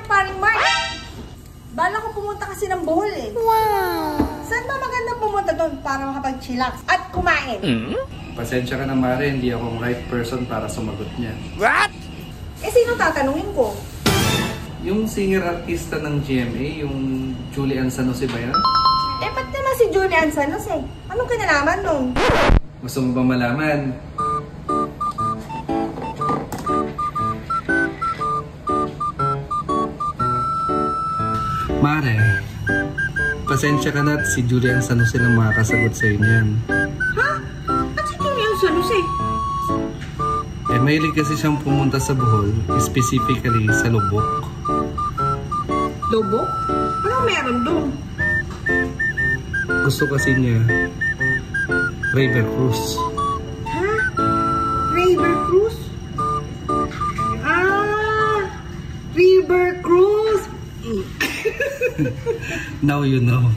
paring Mark. Bala ko pumunta kasi ng Bohol eh. Wow! Saan ba magandang pumunta doon para makapag-chillax at kumain? Pasensya ka na, Mare, hindi ako right person para sumagot niya. What? Eh, sino tatanungin ko? Yung singer-artista ng GMA, yung Julian San Jose ba yan? Eh, ba't naman si Julian San Jose? Anong kinalaman nun? Gusto mo ba malaman? Mare, pasensya ka na at si Julian San Jose lang makakasagot sa'yo niyan. Ha? Ba't si Julian San Jose? Eh, mahilig kasi siyang pumunta sa Bohol, specifically sa Lubok. Lubok? Anong meron doon? Gusto kasi niya River Cruise. Ha? River Cruise? Ah! River Cruise! Now you know.